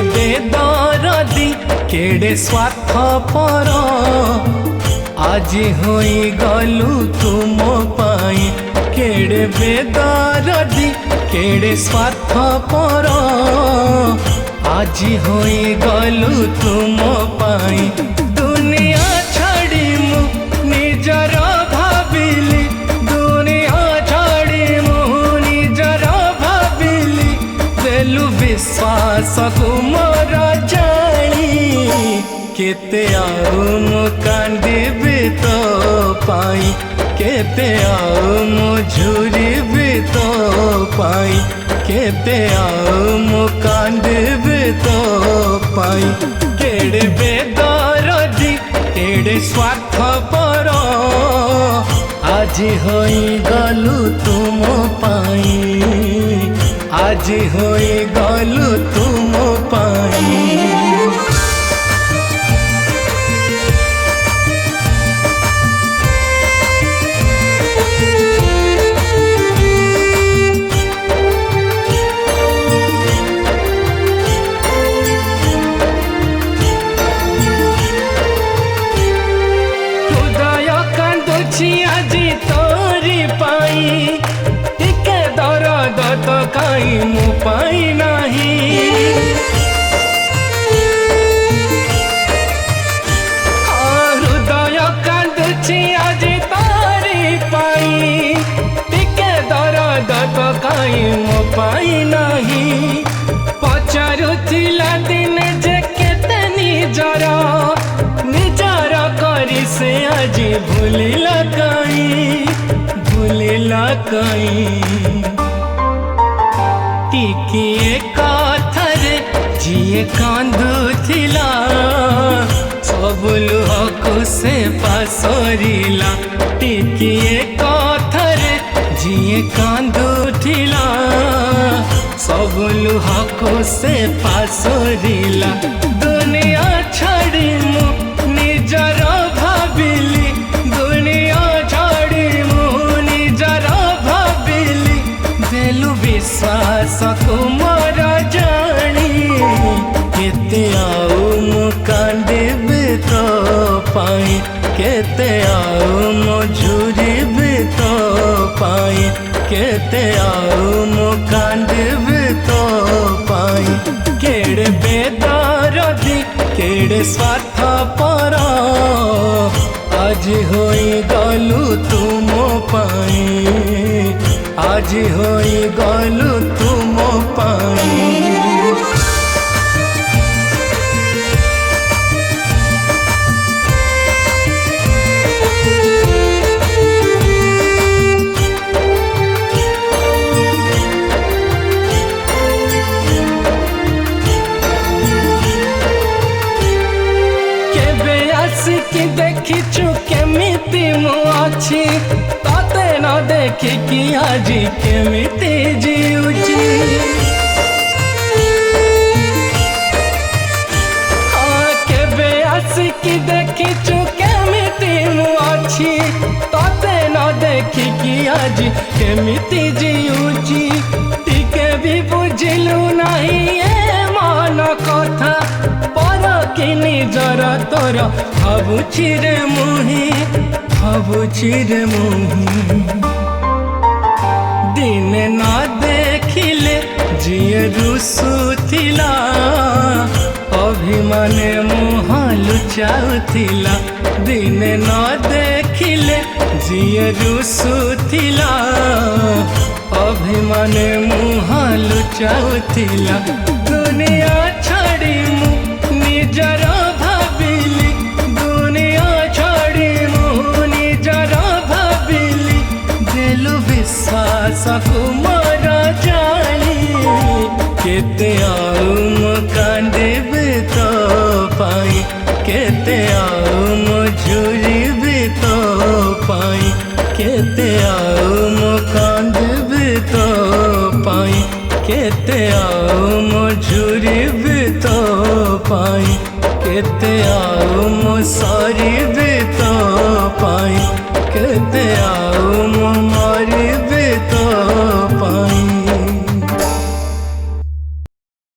बेदरदी केड़े स्वार्थपर आज होई गलु तुम पाई केड़े बेदरदी केड़े स्वार्थपर आज होई गलु तुम पाई दुनिया छाड़ी मु निजर भाबिली दुनिया छाड़ी मु निजर भाबिली देलु विश्वास को मोर जानी केते आउ मु कांदिबी तो पाई केते आउ मु झुरिबी तो पाई केते आउ मु कांदिबी तो पाई केड़े बेदरदी केड़े स्वार्थपर आज होई गलु तुम पाई आज होई गलु तुम पाई आज तोरी पाई टिके दरद तो कहीं मु पाई नहीं हृदय कांदुची आज तोरी पाई टिके दरद तो कहीं मु पाई नहीं पचारुथिला दिन जे केते निजर निजर करी से आज भूलिला कहीं टिकिए कथर जिए कांदुथिला सब लुहकु से पासरिला टिकिए कथर जिए कांदुथिला सब लुहकु से पासरिला दुनिया छाड़ी मु निजर भाबिली दुनिया छाड़ी मु निजर भाबिली देलु विश्वास को मोर जानी केते आउ मु कांदिबी तो पाई केते आउ मु झुरिबी तो पाई केते आउ मु कांदिबी तो पाई केड़े बेदरदी केड़े स्वार्थपर आज होई गलु तुम पाई आज होई गलु तुम पाई कि देखिचु केमिति मु अछि ताते न देखि कि आज केमिति जीउछि केबे आसिकी देखिचु केमिति मु अछि ताते न देखि कि आज केमिति जीउछि टिके भी बुझिलु नहीं ए मन कथा पर कि निजर तोर भाबुछि रे मुही दिने न देखिले जिए रुसुथिला अभिमाने मुह लुचाउथिला दिने न देखिले जिए रुसुथिला अभिमाने मुह लुचाउथिला दुनिया छाड़ी मु निजर भाबिली दुनिया छाड़ी मु निजर भाबिली देलु विश्वास को मोर जानी केते आउ मु कांदिबी तो पाई केते आउ मु झुरिबी तो पाई केते आउ मु कांदिबी तो पाई केते आउ मु झुरिबी तो पाई केते आउ मु सरिबी